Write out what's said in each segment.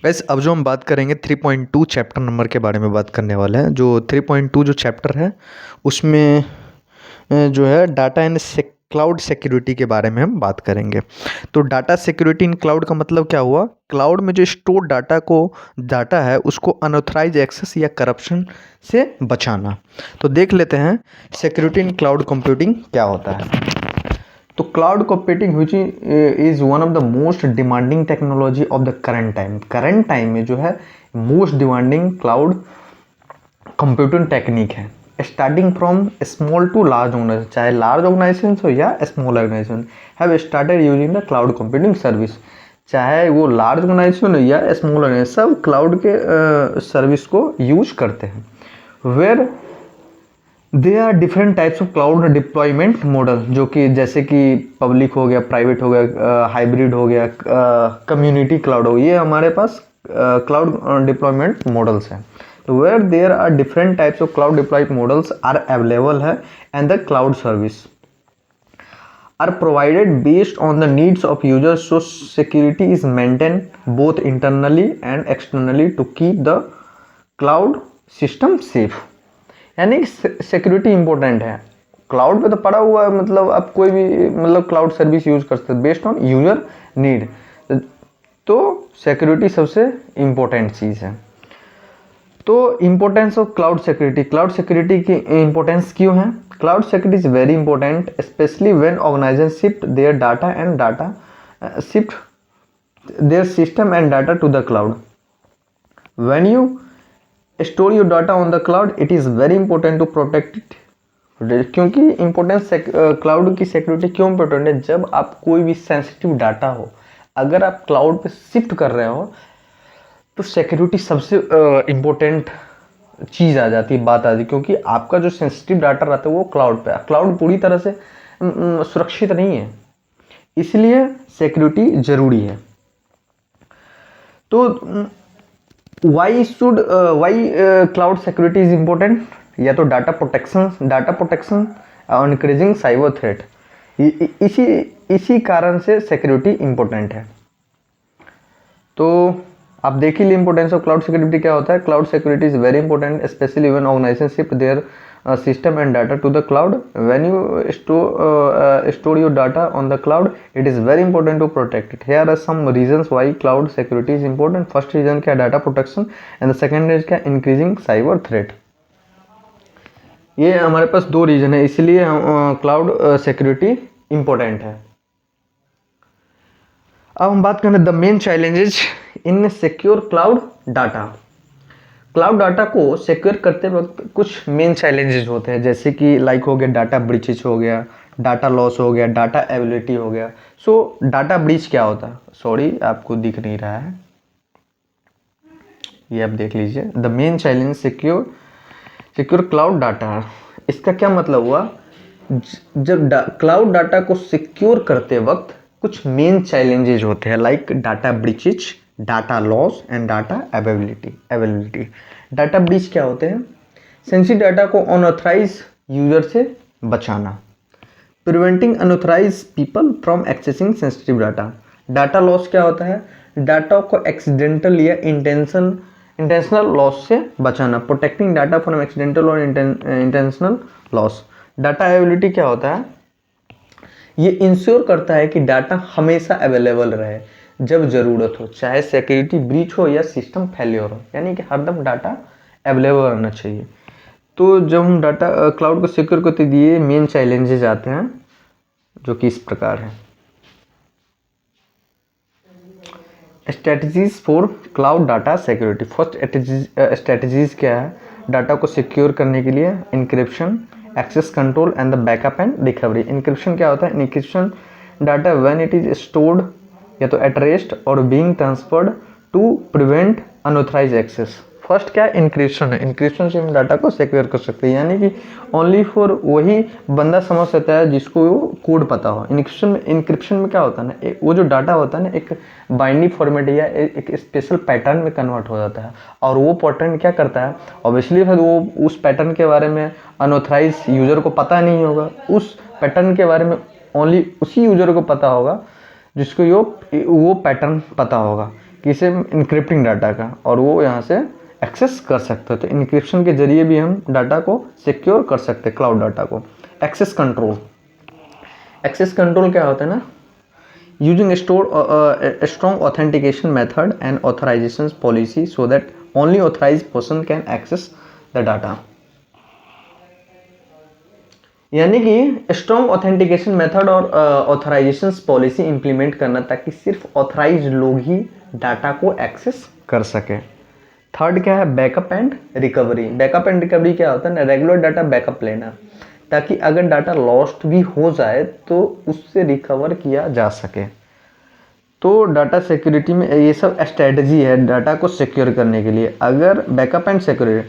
वैसे अब जो हम बात करेंगे 3.2 चैप्टर नंबर के बारे में बात करने वाले हैं। जो 3.2 जो चैप्टर है उसमें जो है डाटा एंड क्लाउड सिक्योरिटी के बारे में हम बात करेंगे। तो डाटा सिक्योरिटी इन क्लाउड का मतलब क्या हुआ? क्लाउड में जो स्टोर डाटा है उसको अनऑथराइज एक्सेस या करप्शन से बचाना। तो देख लेते हैं सिक्योरिटी इन क्लाउड कंप्यूटिंग क्या होता है। तो cloud computing which is one of the most demanding technology of the current time में जो है most demanding cloud computing technique है। Starting from small to large organisation, चाहे लार्ज ऑर्गेनाइजेशन हो या small organisation have started using the cloud computing service. चाहे वो large organisation हो या स्मॉल ऑर्गेनाइजेशन, सब क्लाउड के सर्विस को यूज करते हैं। Where they are different types of cloud deployment model, जो कि जैसे कि पब्लिक हो गया, प्राइवेट हो गया, हाइब्रिड हो गया, कम्युनिटी क्लाउड हो गया, ये हमारे पास क्लाउड डिप्लॉयमेंट मॉडल्स हैं। तो where there are different types of cloud deployment models are available है and the cloud service are provided based on the needs of users, so security is maintained both internally and externally to keep the cloud system safe। यानी security important है। Cloud पे तो पड़ा हुआ है, मतलब आप कोई भी मतलब क्लाउड सर्विस यूज कर सकते हैं बेस्ड ऑन यूजर नीड। तो सिक्योरिटी सबसे इम्पोर्टेंट चीज़ है। तो इम्पोर्टेंस ऑफ क्लाउड सिक्योरिटी की इम्पोर्टेंस क्यों है? Cloud security is very important specially when organisation shift their system and data to the cloud. When you store your data on the cloud it is very important to protect it. क्योंकि importance cloud की security क्यों important है? जब आप कोई भी sensitive data हो, अगर आप क्लाउड पे शिफ्ट कर रहे हो तो सिक्योरिटी सबसे इम्पोर्टेंट चीज़ आ जाती है, बात आती है। क्योंकि आपका जो सेंसिटिव डाटा रहता है वो क्लाउड पे, क्लाउड पूरी तरह से सुरक्षित नहीं है, इसलिए सिक्योरिटी जरूरी है। तो why cloud security is important? या तो डाटा प्रोटेक्शन और इंक्रीजिंग साइबर थ्रेट, इसी कारण से सिक्योरिटी इम्पोर्टेंट है। तो आप देख ही लिए इंपॉर्टेंस ऑफ क्लाउड सिक्योरिटी क्या होता है। Cloud security is very important specially when organisation shift their system and data to the cloud। when you store your data on the cloud it is very important to protect it। here are some reasons why cloud security is important। first reason क्या? data protection and the second is क्या? increasing cyber threat। ये हमारे पास दो reason है, इसलिए cloud security important है। अब हम बात करें the main challenges in secure cloud data. Cloud data को सिक्योर करते वक्त कुछ मेन चैलेंजेस होते हैं, जैसे कि लाइक हो गया डाटा ब्रीचेज हो गया, डाटा लॉस हो गया, डाटा एबिलिटी हो गया। सो डाटा ब्रीच क्या होता है? सॉरी आपको दिख नहीं रहा है, ये आप देख लीजिए। The main challenge secure cloud data, इसका क्या मतलब हुआ? जब क्लाउड डाटा को सिक्योर करते वक्त कुछ मेन चैलेंजेस होते हैं, like data breaches, data loss and data availability. Data breach क्या होते हैं? सेंसिटिव डाटा को अनऑथराइज यूजर से बचाना, preventing unauthorised people from accessing sensitive data. Data loss क्या होता है? डाटा को एक्सीडेंटल या इंटेंशनल लॉस से बचाना, प्रोटेक्टिंग डाटा फ्रॉम एक्सीडेंटल और इंटेंशनल लॉस। डाटा अवेलेबिलिटी क्या होता है? ये इंश्योर करता है कि डाटा हमेशा अवेलेबल रहे जब ज़रूरत हो, चाहे सिक्योरिटी ब्रीच हो या सिस्टम फेलियर हो, यानी कि हरदम डाटा अवेलेबल रहना चाहिए। तो जब हम डाटा क्लाउड को सिक्योर करते दिए मेन चैलेंजेस आते हैं, जो कि इस प्रकार हैं। Strategies for cloud data security. First strategies क्या है डाटा को सिक्योर करने के लिए? Encryption, access control and the backup and recovery. Encryption क्या होता है? Encryption data when it is stored या तो एट रेस्ट और being transferred to prevent unauthorised access. First क्या है? इंक्रिप्शन है। इंक्रिप्शन से हम डाटा को सिक्योर कर सकते हैं, यानी कि ओनली फॉर वही बंदा समझ सकता है जिसको वो कोड पता हो। इंक्रिप्शन में क्या होता है ना, वो जो डाटा होता है ना एक बाइनरी फॉर्मेट या एक स्पेशल पैटर्न में कन्वर्ट हो जाता है, और वो पैटर्न क्या करता है, ऑब्वियसली फिर वो उस पैटर्न के बारे में अनऑथराइज यूजर को पता नहीं होगा। उस पैटर्न के बारे में ओनली उसी यूजर को पता होगा जिसको वो पैटर्न पता होगा। किसे, इनक्रिप्टिंग डाटा का, और वो यहाँ से एक्सेस कर सकते हैं। तो इनक्रिप्शन के जरिए भी हम डाटा को सिक्योर कर सकते हैं, क्लाउड डाटा को। एक्सेस कंट्रोल, एक्सेस कंट्रोल क्या होता है ना, using strong authentication method and authorisation policy so that only authorised person can access the data. यानी कि स्ट्रॉन्ग ऑथेंटिकेशन मेथड और ऑथराइजेशन पॉलिसी इंप्लीमेंट करना ताकि सिर्फ ऑथराइज लोग ही डाटा को एक्सेस कर सके। थर्ड क्या है, backup and recovery. Backup and recovery क्या होता है ना, रेगुलर डाटा बैकअप लेना, ताकि अगर डाटा लॉस्ट भी हो जाए तो उससे रिकवर किया जा सके। तो डाटा सिक्योरिटी में ये सब स्ट्रेटजी है डाटा को सिक्योर करने के लिए। अगर backup and security,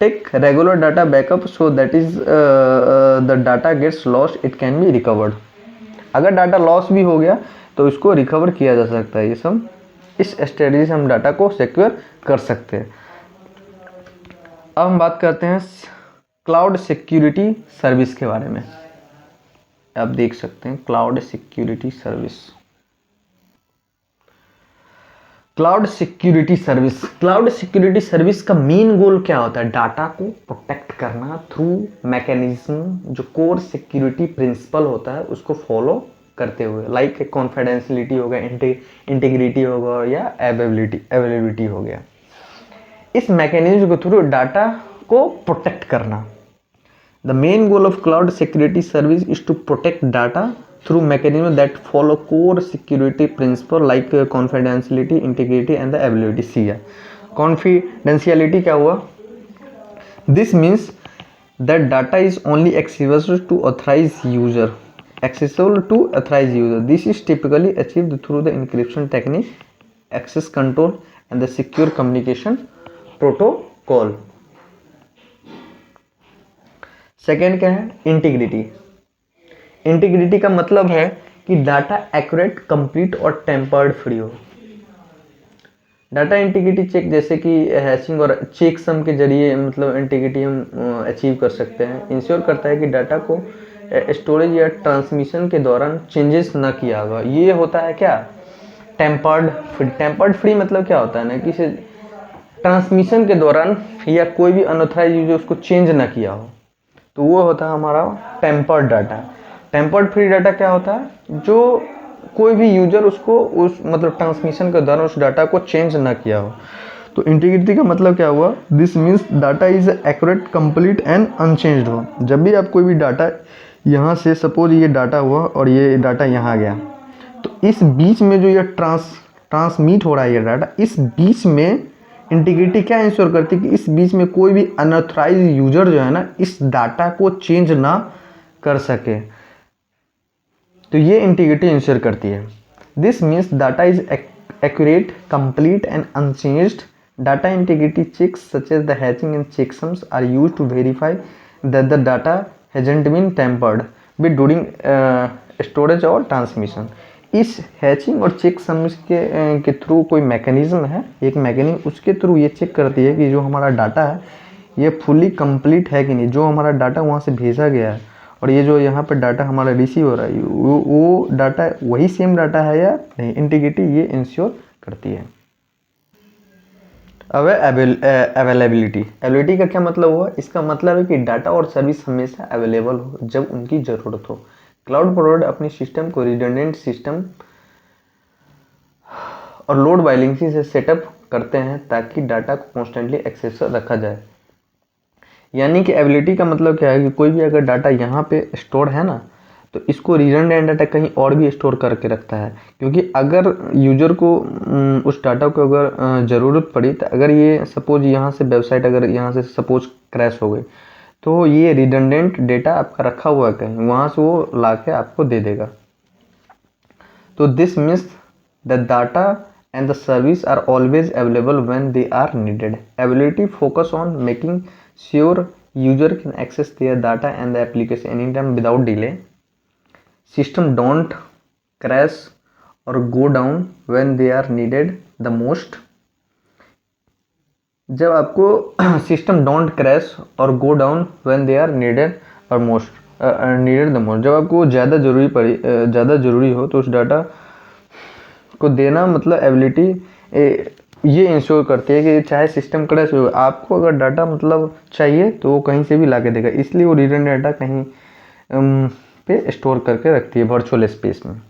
take regular data backup so that is the data gets lost it can be recovered. अगर डाटा लॉस भी हो गया तो इसको रिकवर किया जा सकता है। ये सब इस स्ट्रेटजी से हम डाटा को सिक्योर कर सकते हैं। अब हम बात करते हैं क्लाउड सिक्योरिटी सर्विस के बारे में। आप देख सकते हैं cloud security service. Cloud security service, cloud security service का मेन गोल क्या होता है, डाटा को प्रोटेक्ट करना थ्रू मैकेनिज्म जो कोर सिक्योरिटी प्रिंसिपल होता है उसको फॉलो करते हुए, लाइक कॉन्फिडेंशियलिटी हो गया, इंटीग्रिटी होगा या अवेलेबिलिटी हो गया। इस मैकेनिज्म के थ्रू डाटा को प्रोटेक्ट करना। The main goal of cloud security service is to protect data through mechanism that follow core security principle like confidentiality, integrity and the availability। सी है confidentiality क्या हुआ, this means that data is only accessible to authorized user, this is typically achieved through the encryption technique, access control and the secure communication protocol। Second क्या है, integrity. Integrity का मतलब है कि data accurate, complete और tempered free हो। Data integrity check जैसे कि हैशिंग और चेक सम के जरिए मतलब इंटीग्रिटी हम अचीव कर सकते हैं। इंश्योर करता है कि डाटा को स्टोरेज या ट्रांसमिशन के दौरान चेंजेस ना किया होगा। ये होता है क्या, टेम्पर्ड फ्री। टेम्पर्ड फ्री मतलब क्या होता है ना कि ट्रांसमिशन के दौरान या कोई भी अनऑथराइज यूजर उसको चेंज ना किया हो, तो वो होता है हमारा tempered data. Tempered free data क्या होता है, जो कोई भी यूजर उसको उस मतलब ट्रांसमिशन के दौरान उस डाटा को चेंज ना किया हो। तो इंटीग्रिटी का मतलब क्या हुआ, this means data is accurate, complete and unchanged हो। जब भी आप कोई भी डाटा यहाँ से, सपोज ये डाटा हुआ और ये डाटा यहाँ गया, तो इस बीच में जो ये ट्रांसमिट हो रहा है ये डाटा, इस बीच में इंटीग्रिटी क्या इंश्योर करती है कि इस बीच में कोई भी अनऑथराइज यूजर जो है ना इस डाटा को चेंज ना कर सके। तो ये इंटीग्रिटी इंश्योर करती है। This means data is accurate, complete and unchanged. Data integrity checks such as the hashing and checksums are used to verify that the data hasn't been tampered with during storage और transmission. इस hashing और checksums के through कोई mechanism है, एक mechanism, उसके through ये check करती है कि जो हमारा डाटा है ये फुली कंप्लीट है कि नहीं। जो हमारा डाटा वहाँ से भेजा गया है और ये जो यहाँ पर डाटा हमारा रिसीव हो रहा है वो डाटा वही सेम डाटा है या नहीं, इंटीग्रिटी ये इंश्योर करती है। अब अवेलेबिलिटी का क्या मतलब हुआ, इसका मतलब है कि डाटा और सर्विस हमेशा अवेलेबल हो जब उनकी ज़रूरत हो। क्लाउड प्रोवाइडर अपनी सिस्टम को रिडंडेंट सिस्टम और लोड बैलेंसिंग से सेटअप करते हैं ताकि डाटा को कॉन्स्टेंटली एक्सेसिबल रखा जाए। यानी कि एबिलिटी का मतलब क्या है कि कोई भी अगर डाटा यहाँ पे स्टोर है ना तो इसको रिडंडेंट डाटा कहीं और भी स्टोर करके रखता है, क्योंकि अगर यूजर को उस डाटा को अगर ज़रूरत पड़ी तो अगर ये सपोज यहाँ से वेबसाइट अगर यहाँ से सपोज क्रैश हो गई तो ये रिडंडेंट डेटा आपका रखा हुआ है कहीं, वहाँ से वो ला के आपको दे देगा। तो this means the data and the service are always available when they are needed. Ability focus on making sure user can access their data and the application anytime without delay. System don't crash or go down when they are needed the most. जब आपको system don't crash और go down when they are needed और needed the most, जब आपको ज़्यादा ज़रूरी हो तो उस डाटा को देना मतलब एबिलिटी ये इंश्योर करती है कि चाहे सिस्टम क्रैश हो, आपको अगर डाटा मतलब चाहिए तो वो कहीं से भी ला के देगा, इसलिए वो रिटर्न डाटा कहीं पे स्टोर करके रखती है वर्चुअल स्पेस में।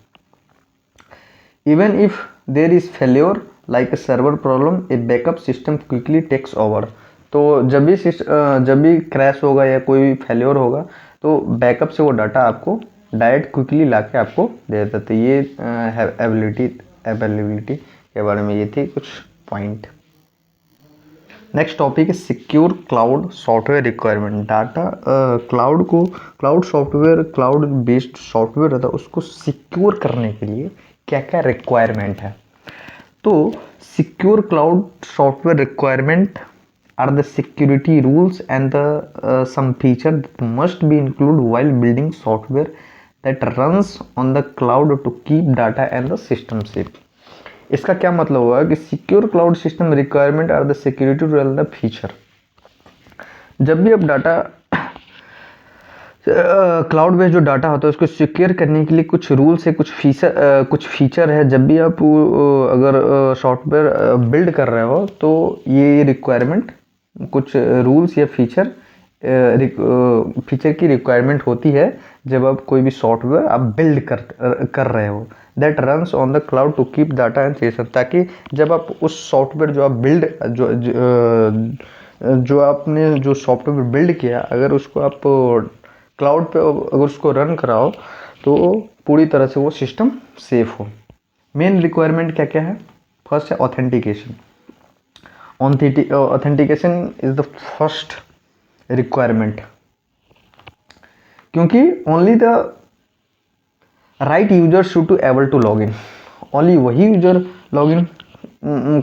Even if there is failure like a server problem, a backup system quickly takes over. तो जब भी क्रैश होगा या कोई भी फेल्योर होगा तो बैकअप से वो डाटा आपको डायरेक्ट क्विकली ला के आपको दे देता है। तो ये अवेलेबिलिटी के बारे में ये थी कुछ पॉइंट। नेक्स्ट टॉपिक है secure cloud software requirement. Data cloud software, cloud based software रहता है, उसको सिक्योर करने के लिए क्या क्या रिक्वायरमेंट है। तो secure cloud software requirement are the security rules and the some feature that must be include while building software that runs on the cloud to keep data and the system safe. इसका क्या मतलब हुआ कि secure cloud system requirement are the security rule the feature. जब भी आप data cloud based जो data होता है उसको सिक्योर करने के लिए कुछ रूल्स है, कुछ फीचर है। जब भी आप अगर सॉफ्टवेयर बिल्ड कर रहे हो तो ये रिक्वायरमेंट, कुछ रूल्स या फीचर की रिक्वायरमेंट होती है जब आप कोई भी सॉफ्टवेयर आप बिल्ड कर रहे हो। That runs on the cloud to keep data and session, ताकि जब आप उस सॉफ्टवेयर जो आप बिल्ड जो आपने जो सॉफ्टवेयर बिल्ड किया, अगर उसको आप क्लाउड पे अगर उसको रन कराओ तो पूरी तरह से वो सिस्टम सेफ हो। मेन रिक्वायरमेंट क्या क्या है? फर्स्ट है authentication. Authentication is the first requirement, क्योंकि only the right user should to able to log in. Only वही यूजर लॉग इन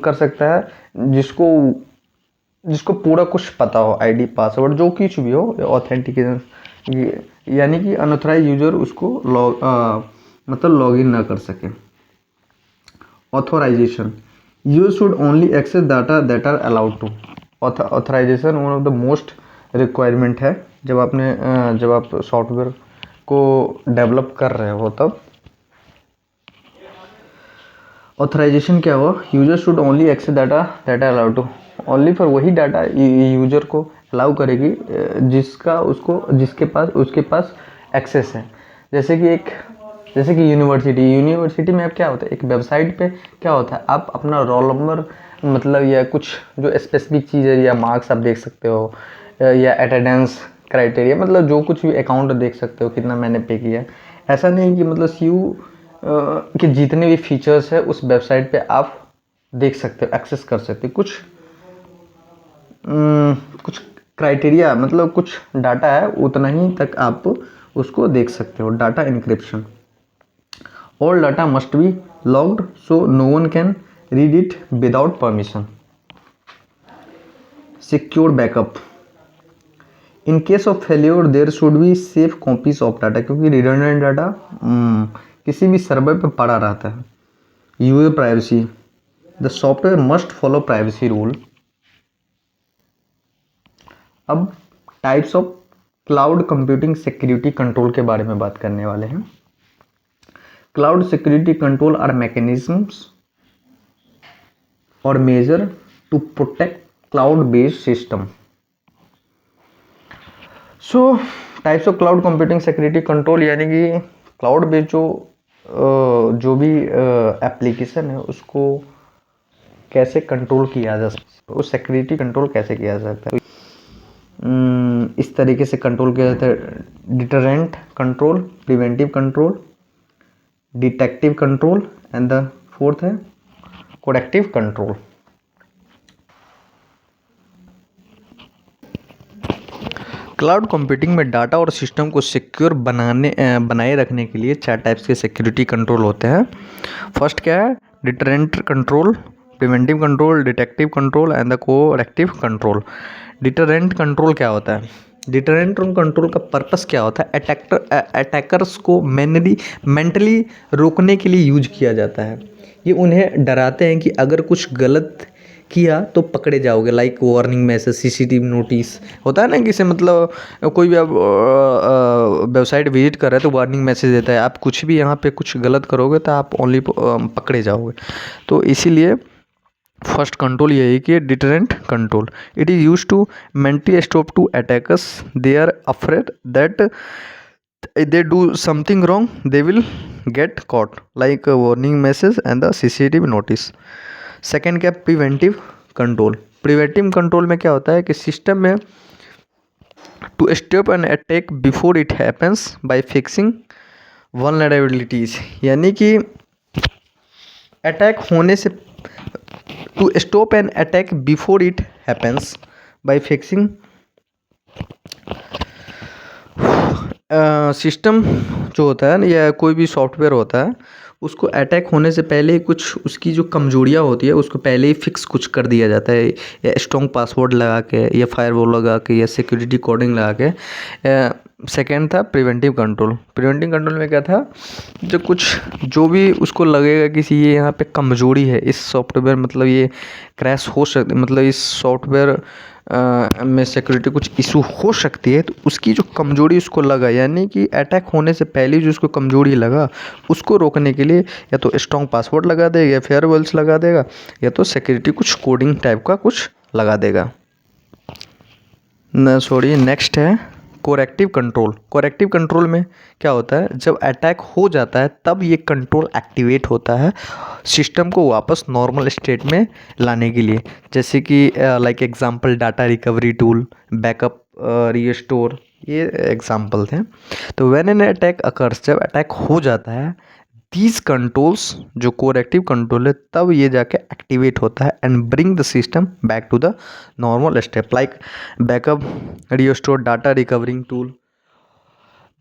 कर सकता है जिसको पूरा कुछ पता हो, आईडी पासवर्ड जो कुछ भी हो। ऑथेंटिकेशन यानी कि अनऑथराइज यूजर उसको लॉग इन ना कर सके। Authorisation, user should only access data that are allowed to. Authorisation one of the most requirement है जब आप सॉफ्टवेयर को डेवलप कर रहे हो तब। ऑथराइजेशन क्या हुआ? User should only access data that are allowed to. Only for वही डाटा यूजर को अलाउ करेगी उसके पास एक्सेस है। जैसे कि यूनिवर्सिटी में अब क्या होता है, एक वेबसाइट पे क्या होता है, आप अपना रोल नंबर मतलब या कुछ जो स्पेसिफिक चीज़ है या मार्क्स आप देख सकते हो, या अटेंडेंस क्राइटेरिया, मतलब जो कुछ भी अकाउंट देख सकते हो, कितना मैंने पे किया। ऐसा नहीं कि मतलब कि जितने भी फीचर्स है उस वेबसाइट पे आप देख सकते हो, एक्सेस कर सकते हो। कुछ क्राइटेरिया मतलब कुछ डाटा है उतना ही तक आप उसको देख सकते हो। Data encryption, all data must be logged so no one can read it without permission. Secure backup, in case of failure there should be safe copies of data, क्योंकि रिडंडेंट डाटा किसी भी सर्वर पर पड़ा रहता है। User privacy, the software must follow privacy rule. अब types of cloud computing security control के बारे में बात करने वाले हैं। Cloud security control are mechanisms और major to protect cloud based system. So types of cloud computing security control यानी कि क्लाउड बेस्ड जो भी एप्लीकेशन है उसको कैसे कंट्रोल किया जा सकता है, उस सिक्योरिटी कंट्रोल कैसे किया जा सकता है। इस तरीके से कंट्रोल किया जाता है: deterrent control, preventive control, detective control and the fourth है कोरेक्टिव कंट्रोल। क्लाउड कंप्यूटिंग में डाटा और सिस्टम को सिक्योर बनाए रखने के लिए 4 टाइप्स के सिक्योरिटी कंट्रोल होते हैं। फर्स्ट क्या है? Deterrent control, preventive control, detective control and the corrective control. Deterrent control क्या होता है? डिटरेंट कंट्रोल का पर्पस क्या होता है? अटैकर्स को मेंटली रोकने के लिए यूज किया जाता है। ये उन्हें डराते हैं कि अगर कुछ गलत किया तो पकड़े जाओगे, like warning message, CCTV notice होता है ना, किसी मतलब कोई भी आप वेबसाइट विजिट कर रहे हैं तो वार्निंग मैसेज देता है, आप कुछ भी यहाँ पे कुछ गलत करोगे तो आप ओनली पकड़े जाओगे। तो इसीलिए फर्स्ट कंट्रोल ये है कि deterrent control, it is use to mentally stop to attackers, they are afraid that they do something wrong they will get caught, like a warning message and the CCTV notice. Second क्या, preventive control. Preventive control में क्या होता है कि system में to stop an attack before it happens by fixing vulnerabilities, यानी कि attack होने से, to stop an attack before it happens by fixing, system जो होता है ना या कोई भी सॉफ्टवेयर होता है उसको अटैक होने से पहले ही कुछ उसकी जो कमजोरियाँ होती है उसको पहले ही फिक्स कुछ कर दिया जाता है, या स्ट्रॉन्ग पासवर्ड लगा के या फायरवॉल लगा के या सिक्योरिटी कोडिंग लगा के। सेकेंड था प्रिवेंटिव कंट्रोल। प्रिवेंटिव कंट्रोल में क्या था, जो भी उसको लगेगा कि ये यहाँ पे कमजोरी है इस सॉफ्टवेयर, मतलब ये क्रैश हो सकती, मतलब इस सॉफ्टवेयर में सिक्योरिटी कुछ इशू हो सकती है, तो उसकी जो कमजोरी उसको लगा, यानी कि अटैक होने से पहले जो उसको कमजोरी लगा उसको रोकने के लिए या तो स्ट्रॉन्ग पासवर्ड लगा देगा या फेयरवेल्स लगा देगा या तो सिक्योरिटी कुछ कोडिंग टाइप का कुछ लगा देगा। नेक्स्ट है कोरेक्टिव कंट्रोल। कोरेक्टिव कंट्रोल में क्या होता है, जब अटैक हो जाता है तब ये कंट्रोल एक्टिवेट होता है सिस्टम को वापस नॉर्मल स्टेट में लाने के लिए, जैसे कि like example data recovery tool, backup, restore, ये एग्जांपल थे। तो व्हेन एन अटैक अकर्स, जब अटैक हो जाता है, दीज कंट्रोल्स जो कोरेक्टिव कंट्रोल है तब ये जाके एक्टिवेट होता है and bring the system back to the normal step, like backup, restore, data recovering tool.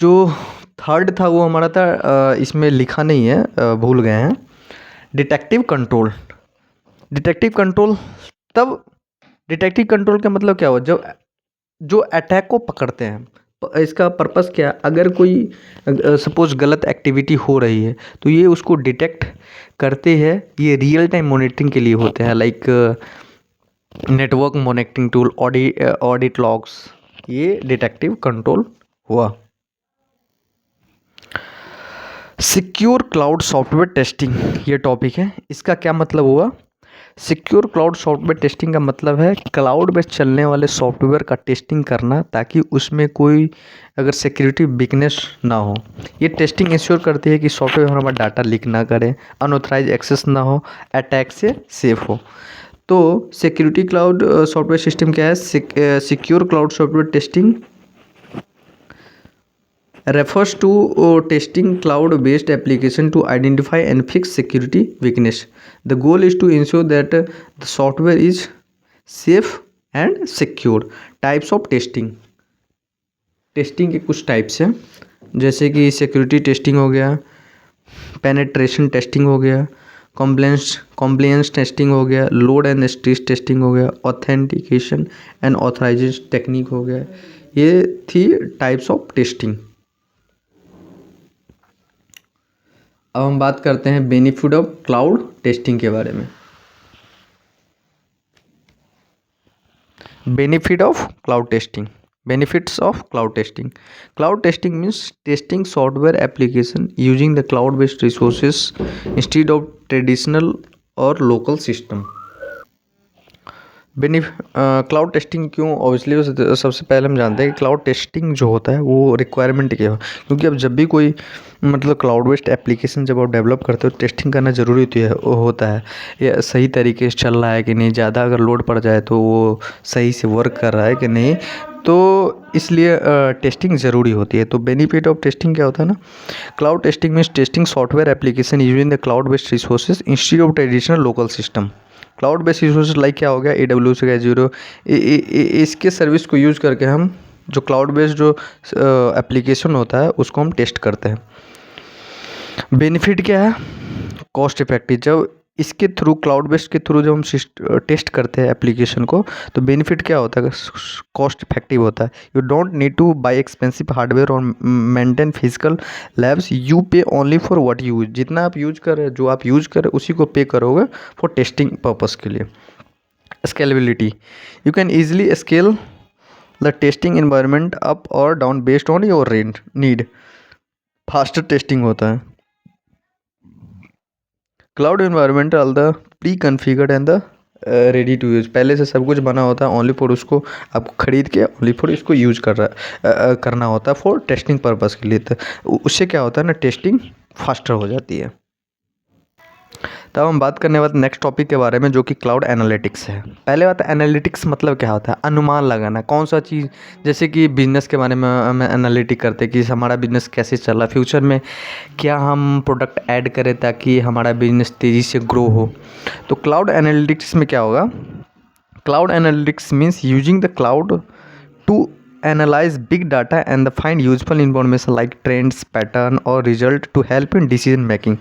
जो थर्ड था वो हमारा था, इसमें लिखा नहीं है, भूल गए हैं, डिटेक्टिव कंट्रोल। डिटेक्टिव कंट्रोल तब, डिटेक्टिव कंट्रोल का मतलब क्या हुआ, जब जो अटैक को पकड़ते हैं, इसका पर्पस क्या, अगर कोई सपोज गलत एक्टिविटी हो रही है तो ये उसको डिटेक्ट करते हैं, ये रियल टाइम मॉनिटरिंग के लिए होते हैं, like network monitoring tool, audit logs, ये डिटेक्टिव कंट्रोल हुआ। सिक्योर क्लाउड सॉफ्टवेयर टेस्टिंग ये टॉपिक है, इसका क्या मतलब हुआ। सिक्योर क्लाउड सॉफ्टवेयर टेस्टिंग का मतलब है क्लाउड में चलने वाले सॉफ्टवेयर का टेस्टिंग करना ताकि उसमें कोई अगर सिक्योरिटी वीकनेस ना हो। ये टेस्टिंग इंश्योर करती है कि सॉफ्टवेयर हमारा डाटा लीक ना करे, अनऑथराइज एक्सेस ना हो, अटैक से सेफ हो। तो सिक्योरिटी क्लाउड सॉफ्टवेयर सिस्टम क्या है, secure cloud software testing refers to testing cloud-based application to identify and fix security weakness. The goal is to ensure that the software is safe and secure. Types of testing. Testing के कुछ types हैं, जैसे कि security testing हो गया, penetration testing हो गया, compliance testing हो गया, लोड एंड स्ट्रेस टेस्टिंग हो गया, ऑथेंटिकेशन एंड ऑथराइजेशन टेक्निक हो गया। ये थी टाइप्स ऑफ टेस्टिंग। अब हम बात करते हैं बेनिफिट ऑफ क्लाउड टेस्टिंग के बारे में। Benefit of cloud testing, benefits of cloud testing. Cloud testing means testing software application using the cloud based resources instead of traditional और लोकल सिस्टम। क्लाउड टेस्टिंग क्यों, ऑब्वियसली सबसे पहले हम जानते हैं कि क्लाउड टेस्टिंग जो होता है वो रिक्वायरमेंट क्या है, क्योंकि अब जब भी कोई मतलब क्लाउड बेस्ड एप्लीकेशन जब आप डेवलप करते हो टेस्टिंग करना ज़रूरी होता है, या सही तरीके से चल रहा है कि नहीं, ज़्यादा अगर लोड पड़ जाए तो वो सही से वर्क कर रहा है कि नहीं, तो इसलिए टेस्टिंग ज़रूरी होती है। तो बेनिफिट ऑफ टेस्टिंग क्या होता है ना, cloud testing means testing software application using the cloud based resources instead of traditional local system. Cloud based resources like क्या हो गया, AWS का Azure, इसके सर्विस को यूज़ करके हम जो क्लाउड बेस्ड जो एप्लीकेशन होता है उसको हम टेस्ट करते हैं। बेनिफिट क्या है, कॉस्ट इफेक्टिव। जब इसके थ्रू क्लाउड बेस्ड के थ्रू जब हम टेस्ट करते हैं एप्लीकेशन को तो बेनिफिट क्या होता है, कॉस्ट इफेक्टिव होता है। You don't need two by expensive hardware और मेंटेन फिजिकल लैब्स, यू पे only for what you use. जितना आप यूज कर रहे हैं, जो आप यूज कर रहे हैं उसी को पे करोगे फॉर टेस्टिंग पर्पज़ के लिए। Scalability, you can easily scale the testing environment up और down based on your need. Faster testing होता है। Cloud environment are the pre configured and the ready to use, पहले से सब कुछ बना होता है, ओनली फॉर उसको आपको ख़रीद के ओनली फॉर इसको यूज़ करना होता है फॉर टेस्टिंग पर्पज़ के लिए। तो उससे क्या होता है ना, टेस्टिंग फास्टर हो जाती है। तब हम बात करने वाले नेक्स्ट टॉपिक के बारे में, जो कि क्लाउड एनालिटिक्स है। पहले बात है एनालिटिक्स मतलब क्या होता है, अनुमान लगाना, कौन सा चीज़, जैसे कि बिज़नेस के बारे में हम एनालिटिक करते हैं कि हमारा बिज़नेस कैसे चल रहा है, फ्यूचर में क्या हम प्रोडक्ट ऐड करें ताकि हमारा बिज़नेस तेज़ी से ग्रो हो। तो क्लाउड एनालिटिक्स में क्या होगा, cloud analytics means using the cloud to analyze big data and find useful information like trends, pattern और result to help in decision making।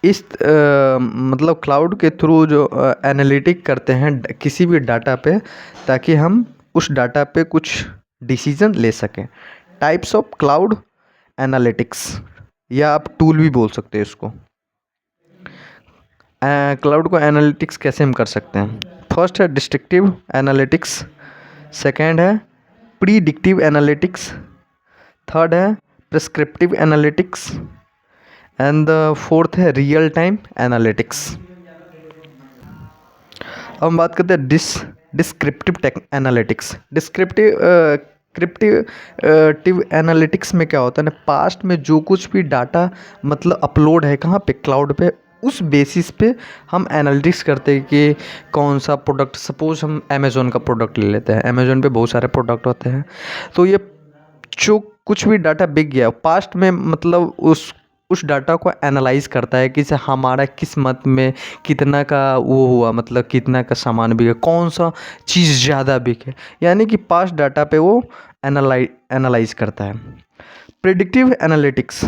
इस मतलब क्लाउड के थ्रू जो एनालिटिक करते हैं किसी भी डाटा पे, ताकि हम उस डाटा पे कुछ डिसीजन ले सकें। टाइप्स ऑफ क्लाउड एनालिटिक्स, या आप टूल भी बोल सकते हैं इसको। क्लाउड को एनालिटिक्स कैसे हम कर सकते हैं, फर्स्ट है डिस्ट्रक्टिव एनालिटिक्स, सेकेंड है प्रीडिक्टिव एनालिटिक्स, थर्ड है prescriptive analytics and the fourth है रियल टाइम एनालिटिक्स। अब हम बात करते हैं डिस्क्रिप्टिव एनालिटिक्स। डिस्क्रिप्टिव एनालिटिक्स में क्या होता है ना, पास्ट में जो कुछ भी डाटा मतलब अपलोड है कहाँ पे, क्लाउड पे, उस बेसिस पे हम एनालिटिक्स करते हैं कि कौन सा प्रोडक्ट, सपोज हम अमेज़ोन का प्रोडक्ट ले लेते हैं, अमेज़ोन पे बहुत सारे प्रोडक्ट होते हैं, तो ये जो कुछ भी डाटा बिक गया पास्ट में, मतलब उस डाटा को एनालाइज करता है कि हमारा किस मंथ में कितना का वो हुआ, मतलब कितना का सामान बिके, कौन सा चीज़ ज़्यादा बिके, यानी कि पास्ट डाटा पे वो एनालाइज करता है। प्रिडिक्टिव एनालिटिक्स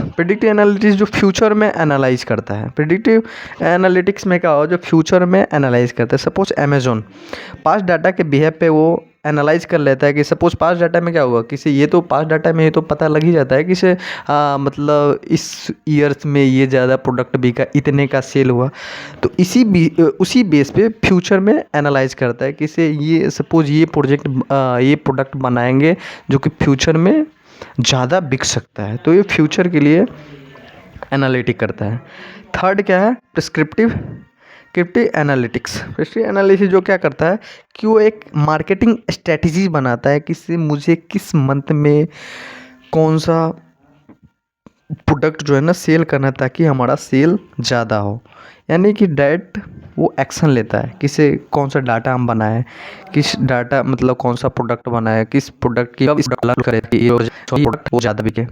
जो फ्यूचर में एनालाइज करता है। प्रिडिक्टिव एनालिटिक्स में क्या हो, जो फ्यूचर में एनालाइज करता है। सपोज अमेज़ोन पास्ट डाटा के बिहेव पे वो एनालाइज कर लेता है कि सपोज पास्ट डाटा में क्या हुआ, किसी ये तो पास्ट डाटा में ये तो पता लग ही जाता है कि से मतलब इस ईयर्स में ये ज़्यादा प्रोडक्ट बिका, इतने का सेल हुआ, तो उसी बेस पे फ्यूचर में एनालाइज करता है कि से ये सपोज ये प्रोडक्ट बनाएंगे जो कि फ्यूचर में ज़्यादा बिक सकता है, तो ये फ्यूचर के लिए एनालिटिक करता है। थर्ड क्या है, प्रिस्क्रिप्टिव एनालिसिस जो क्या करता है कि वो एक मार्केटिंग स्ट्रेटजी बनाता है कि मुझे किस मंथ में कौन सा प्रोडक्ट जो है ना सेल करना है ताकि हमारा सेल ज़्यादा हो, यानी कि डायरेक्ट वो एक्शन लेता है किसे कौन सा डाटा हम बनाएं, किस डाटा मतलब कौन सा प्रोडक्ट बनाए, किस प्रोडक्ट की कब इस करें कि ये प्रोडक्ट वो ज़्यादा बिके।